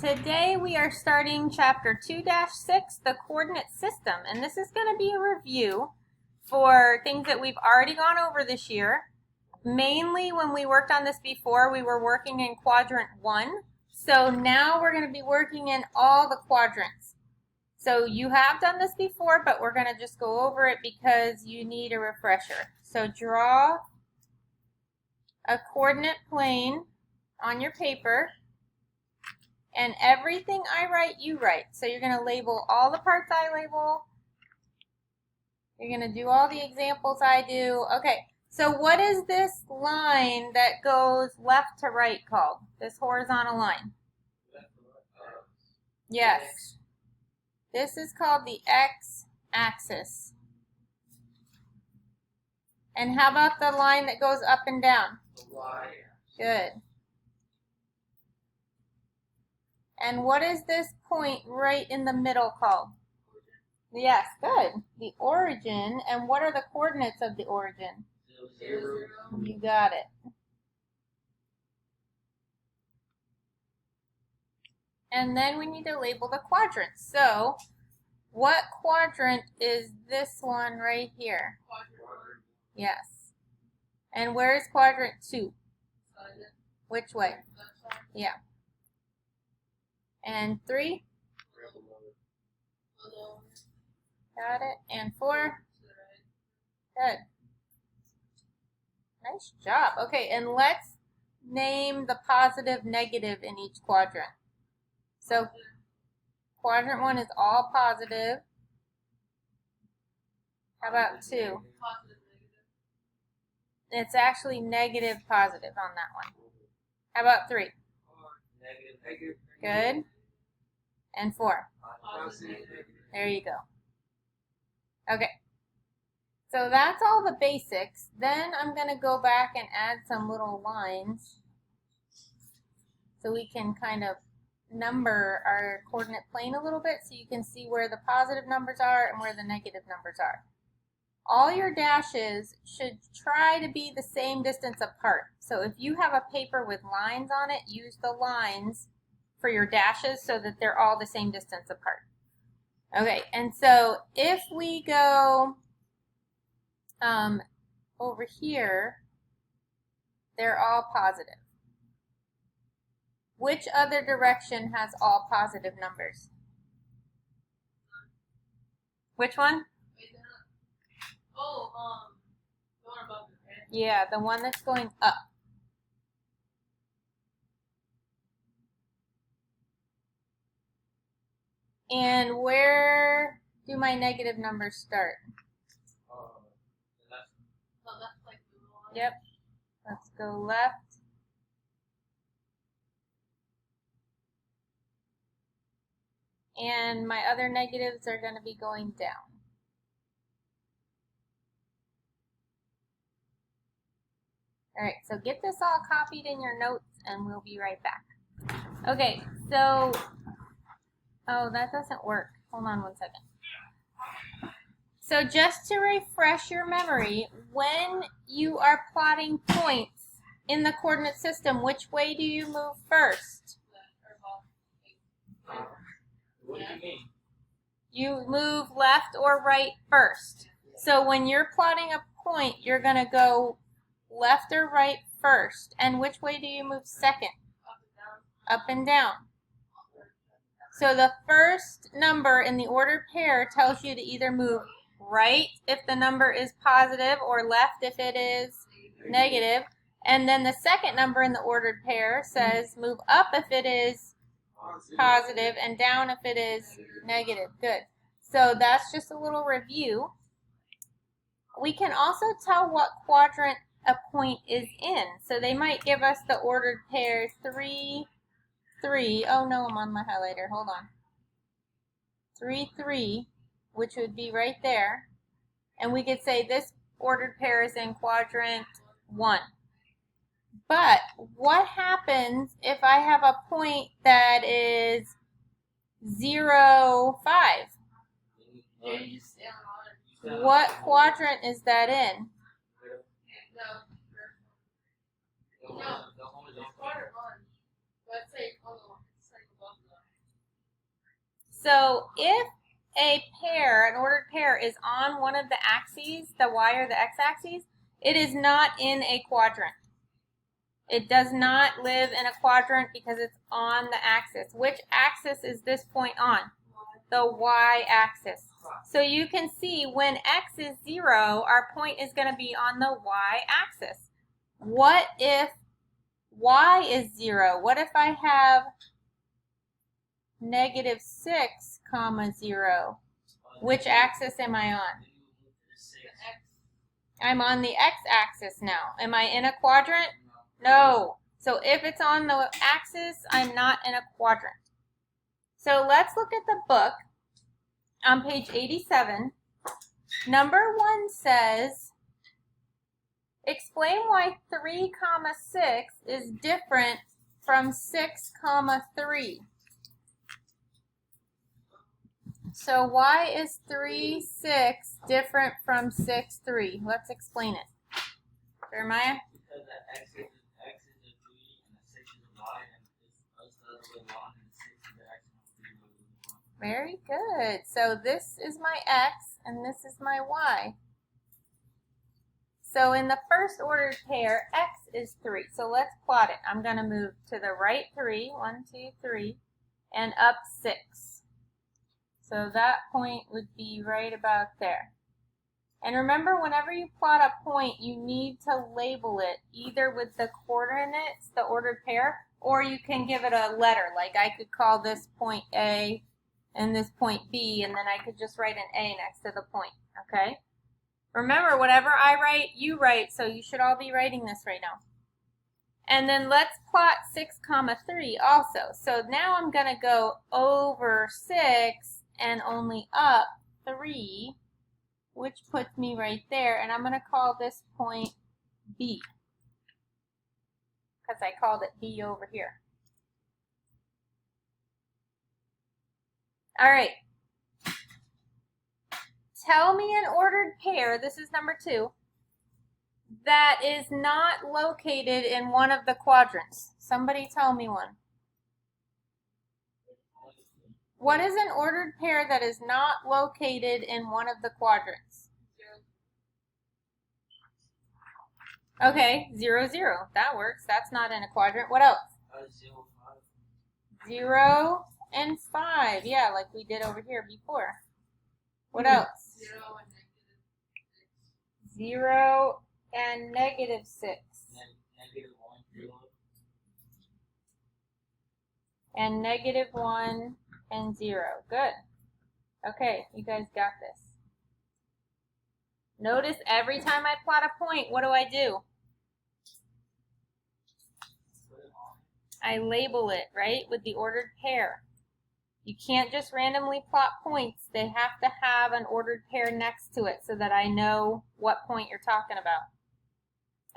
Today we are starting chapter 2-6, the coordinate system, and this is going to be a review for things that we've already gone over this year. Mainly when we worked on this before, we were working in quadrant 1, so now we're going to be working in all the quadrants. So you have done this before, but we're going to just go over it because you need a refresher. So draw a coordinate plane on your paper. And everything I write, you write. So you're going to label all the parts I label. You're going to do all the examples I do. Okay, so what is this line that goes left to right called? This horizontal line? Yes. This is called the x-axis. And how about the line that goes up and down? Good. And what is this point right in the middle called? Yes, good. The origin. And what are the coordinates of the origin? 0. You got it. And then we need to label the quadrants. So, what quadrant is this one right here? Quadrant. Yes. And where is quadrant 2? Which way? Yeah. And 3? Got it. And 4? Good. Nice job. Okay, and let's name the positive, negative in each quadrant. So, quadrant 1 is all positive. How about 2? It's actually negative, positive on that one. How about 3? Negative. Good. And 4. There you go. Okay. So that's all the basics. Then I'm going to go back and add some little lines so we can kind of number our coordinate plane a little bit so you can see where the positive numbers are and where the negative numbers are. All your dashes should try to be the same distance apart. So if you have a paper with lines on it, use the lines for your dashes so that they're all the same distance apart. Okay, and so if we go over here, they're all positive. Which other direction has all positive numbers? Which one? The one above the head. Yeah, the one that's going up. And where do my negative numbers start? Yep. Let's go left. And my other negatives are going to be going down. Alright, so get this all copied in your notes and we'll be right back. Okay, so, oh, that doesn't work. Hold on 1 second. So just to refresh your memory, when you are plotting points in the coordinate system, which way do you move first? What do you mean? You move left or right first. So when you're plotting a point, you're going to go left or right first. And which way do you move second? Up and down. So the first number in the ordered pair tells you to either move right if the number is positive or left if it is negative. And then the second number in the ordered pair says move up if it is positive and down if it is negative. Good. So that's just a little review. We can also tell what quadrant a point is in. So they might give us the ordered pair 3, 3. Oh no, I'm on my highlighter. Hold on. 3, 3, which would be right there. And we could say this ordered pair is in quadrant 1. But what happens if I have a point that is 0, 5? What quadrant is that in? No, it's quadrant 1. Let's say, hold on. So if a pair, an ordered pair, is on one of the axes, the y or the x-axis, it is not in a quadrant. It does not live in a quadrant because it's on the axis. Which axis is this point on? The y-axis. So you can see when x is 0, our point is going to be on the y-axis. What if y is 0? What if I have -6, 0? Which axis am I on? I'm on the x-axis now. Am I in a quadrant? No. So if it's on the axis, I'm not in a quadrant. So let's look at the book on page 87. Number 1 says, explain why 3, 6 is different from 6, 3. So why is 3, 6 different from 6, 3? Let's explain it. Jeremiah? Because the x is a 3 and the 6 is a y and it's the other way around and the 6 is the x and the 3 is the y. Very good. So this is my x and this is my y. So in the first ordered pair, x is 3. So let's plot it. I'm going to move to the right 3, 1, 2, 3, and up 6. So that point would be right about there. And remember, whenever you plot a point, you need to label it either with the coordinates, the ordered pair, or you can give it a letter. Like I could call this point A and this point B, and then I could just write an A next to the point, okay? Remember, whatever I write, you write, so you should all be writing this right now. And then let's plot 6, 3 also. So now I'm going to go over 6 and only up 3, which puts me right there. And I'm going to call this point B, because I called it B over here. All right. Tell me an ordered pair, this is number 2, that is not located in one of the quadrants. Somebody tell me one. What is an ordered pair that is not located in one of the quadrants? Okay, 0, 0. That works. That's not in a quadrant. What else? 0, 5. 0 and 5. Yeah, like we did over here before. What else? 0 and negative 6. Negative 1, 0. And negative 1 and 0. Good. Okay, you guys got this. Notice every time I plot a point, what do? I label it, right, with the ordered pair. You can't just randomly plot points. They have to have an ordered pair next to it so that I know what point you're talking about.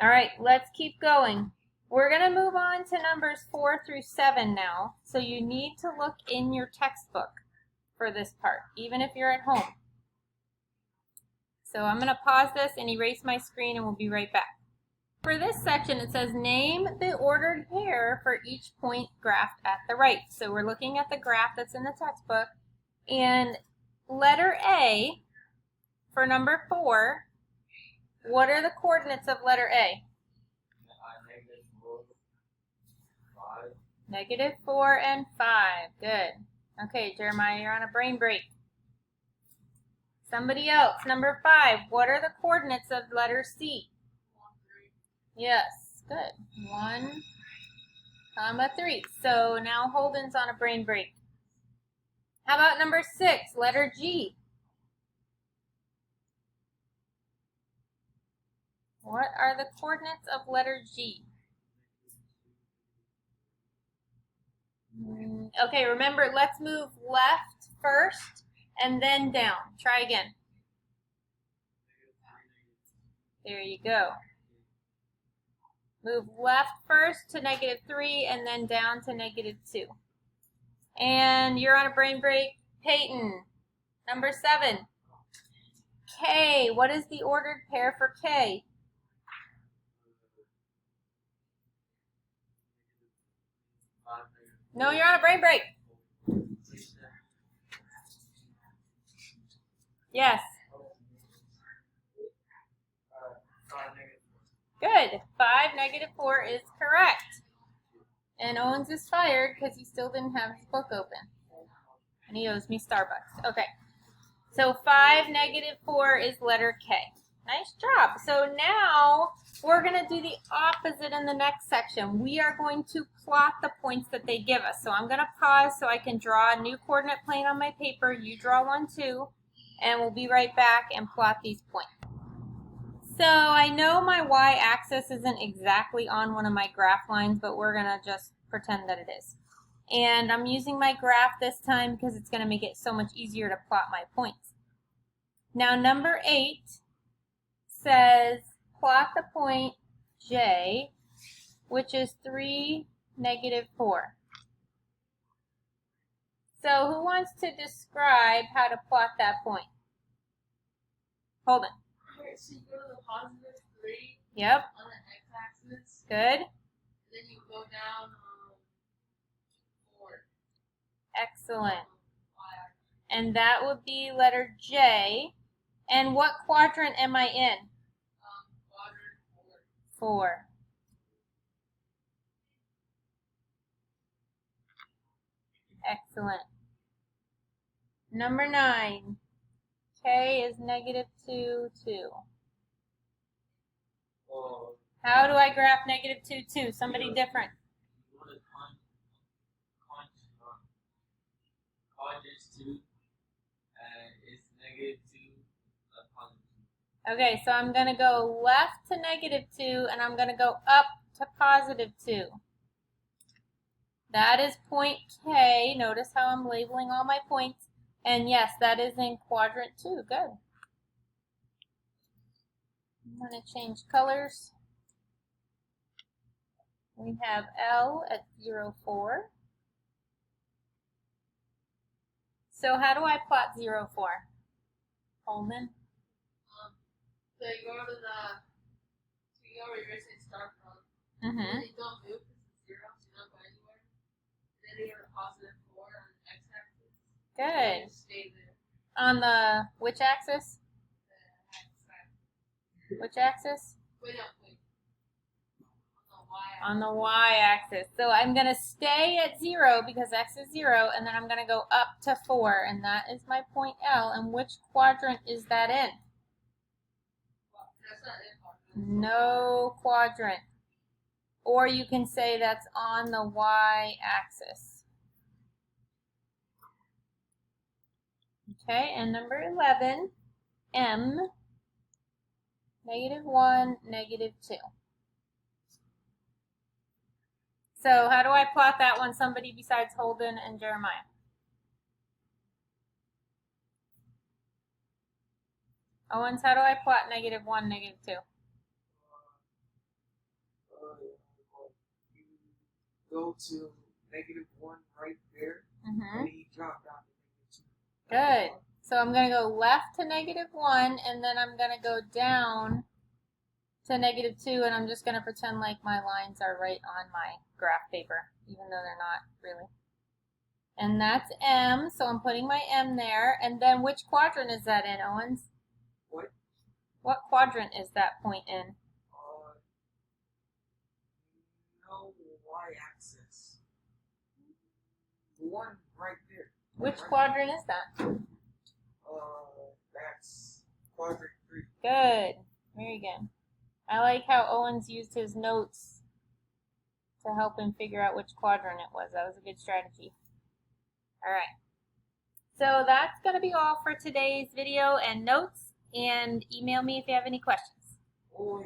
All right, let's keep going. We're going to move on to numbers 4 through 7 now. So you need to look in your textbook for this part, even if you're at home. So I'm going to pause this and erase my screen and we'll be right back. For this section, it says name the ordered pair for each point graphed at the right. So we're looking at the graph that's in the textbook. And letter A, for number 4, what are the coordinates of letter A? -4 and 5. Good. Okay, Jeremiah, you're on a brain break. Somebody else. Number 5, what are the coordinates of letter C? 1, 3. Yes, good. 1, 3. So now Holden's on a brain break. How about number 6, letter G? What are the coordinates of letter G? Okay, remember, let's move left first and then down. Try again. There you go. Move left first to -3 and then down to -2. And you're on a brain break. Peyton, number 7. K, what is the ordered pair for K? No, you're on a brain break. Yes. 5 negative 4. Good. 5 negative 4 is correct. And Owens is fired because he still didn't have his book open. And he owes me Starbucks. Okay. So 5 negative 4 is letter K. Nice job. So now we're going to do the opposite in the next section. We are going to plot the points that they give us. So I'm going to pause so I can draw a new coordinate plane on my paper. You draw one too. And we'll be right back and plot these points. So I know my y-axis isn't exactly on one of my graph lines, but we're going to just pretend that it is. And I'm using my graph this time because it's going to make it so much easier to plot my points. Now number 8 says plot the point J, which is 3 negative 4. So who wants to describe how to plot that point? Hold it. Okay, so you go to the positive 3 Yep. on the x-axis. Good. And then you go down 4. Excellent. Y-axis. And that would be letter J. And what quadrant am I in? Quadrant 4. Excellent. Number 9. K is negative 2, 2. How do I graph negative 2, 2? Somebody different. You want to quadrants 2, it's negative 2, positive 2. Okay, so I'm going to go left to negative 2, and I'm going to go up to positive 2. That is point K. Notice how I'm labeling all my points. And yes, that is in quadrant 2. Good. I'm going to change colors. We have L at 0, 4. So how do I plot 0, 4? Holman? So you go to the, where you're saying start from. Mm-hmm. And you don't move because it's 0, so you don't go anywhere. Then you go to positive 4 on the x-axis. Good. And stay there. On the, which axis? The x-axis. Which axis? Wait. On the y-axis. So I'm going to stay at 0 because x is 0, and then I'm going to go up to 4, and that is my point L. And which quadrant is that in? That's not in quadrant. No quadrant. Or you can say that's on the y-axis. Okay, and number 11, M, negative 1, negative 2. So how do I plot that one, somebody besides Holden and Jeremiah? Owens, how do I plot negative 1, negative 2? You go to negative 1 right there, Mm-hmm. and then you drop down to Good. negative 2. So I'm going to go left to negative 1, and then I'm going to go down to negative 2, and I'm just going to pretend like my lines are right on my graph paper, even though they're not really. And that's M, so I'm putting my M there. And then which quadrant is that in, Owens? What? What quadrant is that point in? No y-axis. The one right there. Which Right. quadrant is that? That's quadrant 3. Good. Very good. I like how Owens used his notes to help him figure out which quadrant it was. That was a good strategy. All right. So that's going to be all for today's video and notes. And email me if you have any questions. Oh,